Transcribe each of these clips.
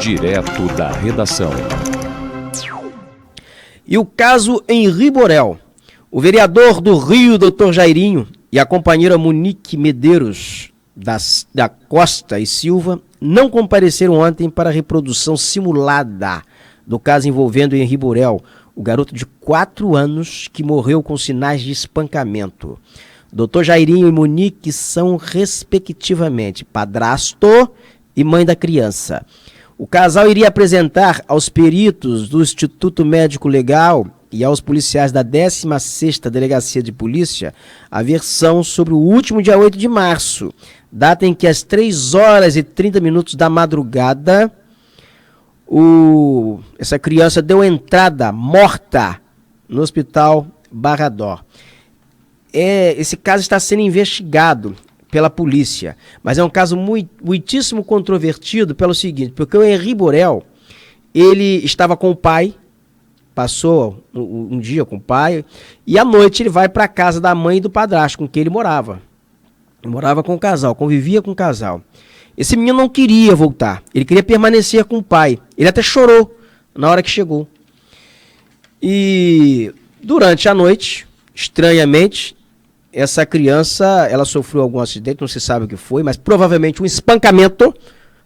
Direto da redação. E o caso Henri Borel. O vereador do Rio, Dr. Jairinho, e a companheira Monique Medeiros da Costa e Silva não compareceram ontem para a reprodução simulada do caso envolvendo Henri Borel, o garoto de 4 anos que morreu com sinais de espancamento. Dr. Jairinho e Monique são, respectivamente, padrasto e mãe da criança. O casal iria apresentar aos peritos do Instituto Médico Legal e aos policiais da 16ª Delegacia de Polícia a versão sobre o último dia 8 de março, data em que às 3h30 da madrugada essa criança deu entrada morta no Hospital Barra d'Or. Esse caso está sendo investigado pela polícia, mas é um caso muitíssimo controvertido pelo seguinte, porque o Henri Borel, ele estava com o pai, passou um dia com o pai, e à noite ele vai para a casa da mãe e do padrasto, com quem ele morava. Ele morava com o casal, convivia com o casal. Esse menino não queria voltar, ele queria permanecer com o pai. Ele até chorou na hora que chegou. E durante a noite, estranhamente, essa criança, ela sofreu algum acidente, não se sabe o que foi, mas provavelmente um espancamento.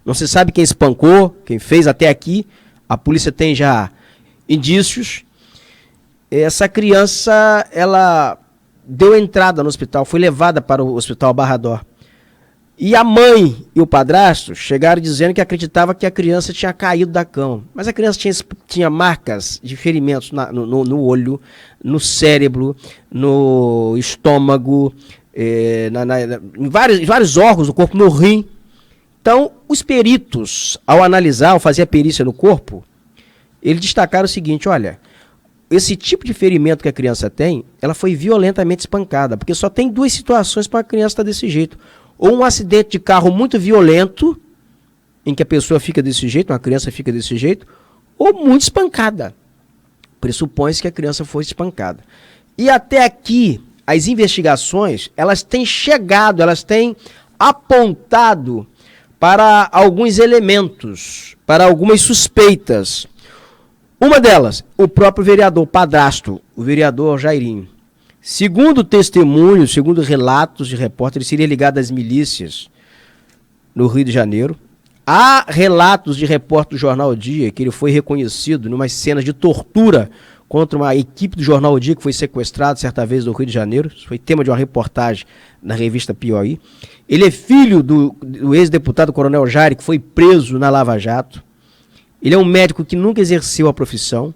Não se sabe quem espancou, quem fez até aqui. A polícia tem já indícios. Essa criança, ela deu entrada no hospital, foi levada para o Hospital Barra d'Or. E a mãe e o padrasto chegaram dizendo que acreditava que a criança tinha caído da cama. Mas a criança tinha marcas de ferimentos no olho, no cérebro, no estômago, em vários órgãos do corpo, no rim. Então, os peritos, ao analisar, ao fazer a perícia no corpo, eles destacaram o seguinte, olha, esse tipo de ferimento que a criança tem, ela foi violentamente espancada, porque só tem 2 situações para a criança estar desse jeito. Ou um acidente de carro muito violento, em que a pessoa fica desse jeito, uma criança fica desse jeito, ou muito espancada. Pressupõe-se que a criança foi espancada. E até aqui, as investigações, elas têm chegado, elas têm apontado para alguns elementos, para algumas suspeitas. Uma delas, o próprio vereador padrasto, o vereador Jairinho. Segundo testemunhos, segundo relatos de repórteres, ele seria ligado às milícias no Rio de Janeiro. Há relatos de repórter do Jornal O Dia que ele foi reconhecido em umas cenas de tortura contra uma equipe do Jornal O Dia que foi sequestrado certa vez no Rio de Janeiro. Isso foi tema de uma reportagem na revista Piauí. Ele é filho do ex-deputado Coronel Jair, que foi preso na Lava Jato. Ele é um médico que nunca exerceu a profissão.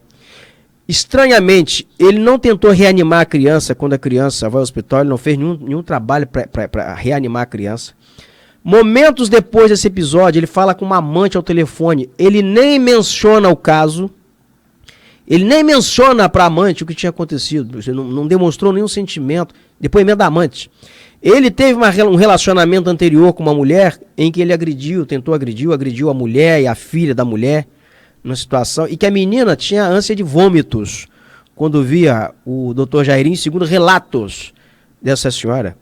Estranhamente, ele não tentou reanimar a criança quando a criança vai ao hospital, ele não fez nenhum trabalho para reanimar a criança. Momentos depois desse episódio, ele fala com uma amante ao telefone, ele nem menciona o caso, ele nem menciona para a amante o que tinha acontecido, não demonstrou nenhum sentimento, depoimento da amante. Ele teve um relacionamento anterior com uma mulher em que ele agrediu a mulher e a filha da mulher, numa situação, e que a menina tinha ânsia de vômitos quando via o Dr. Jairinho, segundo relatos dessa senhora.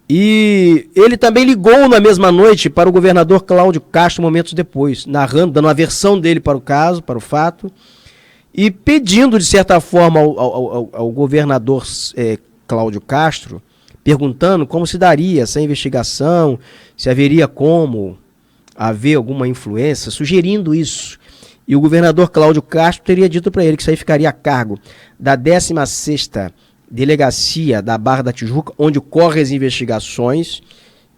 E ele também ligou na mesma noite para o governador Cláudio Castro momentos depois, narrando, dando a versão dele para o caso, para o fato, e pedindo, de certa forma, ao governador Cláudio Castro, perguntando como se daria essa investigação, se haveria como haver alguma influência, sugerindo isso. E o governador Cláudio Castro teria dito para ele que isso aí ficaria a cargo da 16ª Delegacia da Barra da Tijuca, onde ocorrem as investigações,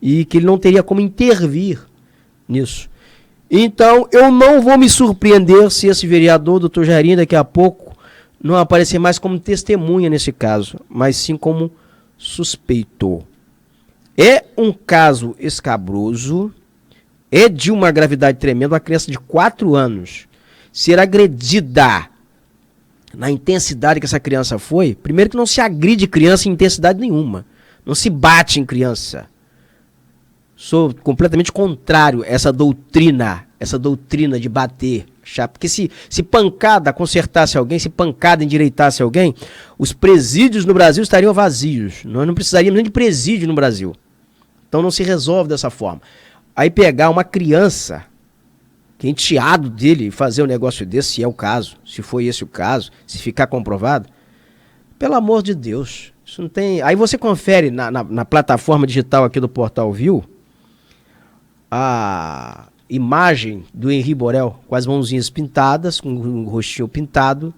e que ele não teria como intervir nisso. Então, eu não vou me surpreender se esse vereador, doutor Jairinho, daqui a pouco, não aparecer mais como testemunha nesse caso, mas sim como suspeito. É um caso escabroso, é de uma gravidade tremenda, uma criança de 4 anos ser agredida na intensidade que essa criança foi. Primeiro que não se agride criança em intensidade nenhuma, não se bate em criança. Sou completamente contrário a essa doutrina de bater, porque se pancada consertasse alguém, se pancada endireitasse alguém, os presídios no Brasil estariam vazios, nós não precisaríamos nem de presídio no Brasil. Então não se resolve dessa forma. Aí pegar uma criança que é enteado dele fazer um negócio desse, se é o caso, se foi esse o caso, se ficar comprovado, pelo amor de Deus, isso não tem... Aí você confere na plataforma digital aqui do Portal Viu, a imagem do Henri Borel com as mãozinhas pintadas, com o rostinho pintado.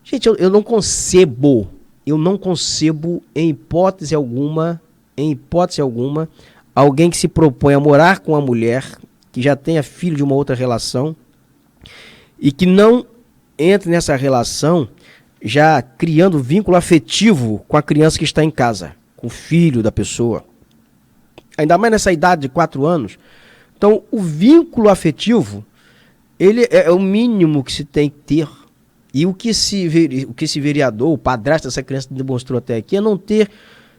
Gente, eu não concebo em hipótese alguma, alguém que se propõe a morar com uma mulher que já tenha filho de uma outra relação e que não entre nessa relação já criando vínculo afetivo com a criança que está em casa, com o filho da pessoa. Ainda mais nessa idade de 4 anos. Então, o vínculo afetivo, ele é o mínimo que se tem que ter. E o que esse vereador, o padrasto dessa criança demonstrou até aqui,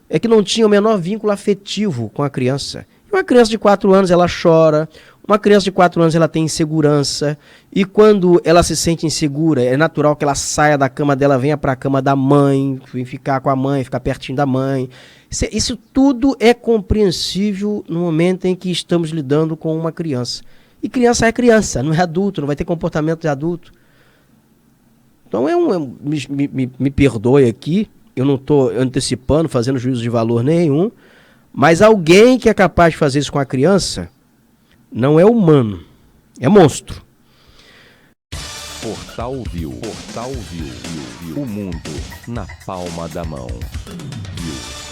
é que não tinha o menor vínculo afetivo com a criança. E uma criança de 4 anos, ela chora. Uma criança de 4 anos, ela tem insegurança. E quando ela se sente insegura, é natural que ela saia da cama dela, venha para a cama da mãe, vem ficar com a mãe, ficar pertinho da mãe. Isso tudo é compreensível no momento em que estamos lidando com uma criança. E criança é criança, não é adulto, não vai ter comportamento de adulto. Então, me perdoe aqui, eu não estou antecipando, fazendo juízo de valor nenhum, mas alguém que é capaz de fazer isso com a criança não é humano, é monstro. Portal Viu. O mundo na palma da mão. Viu.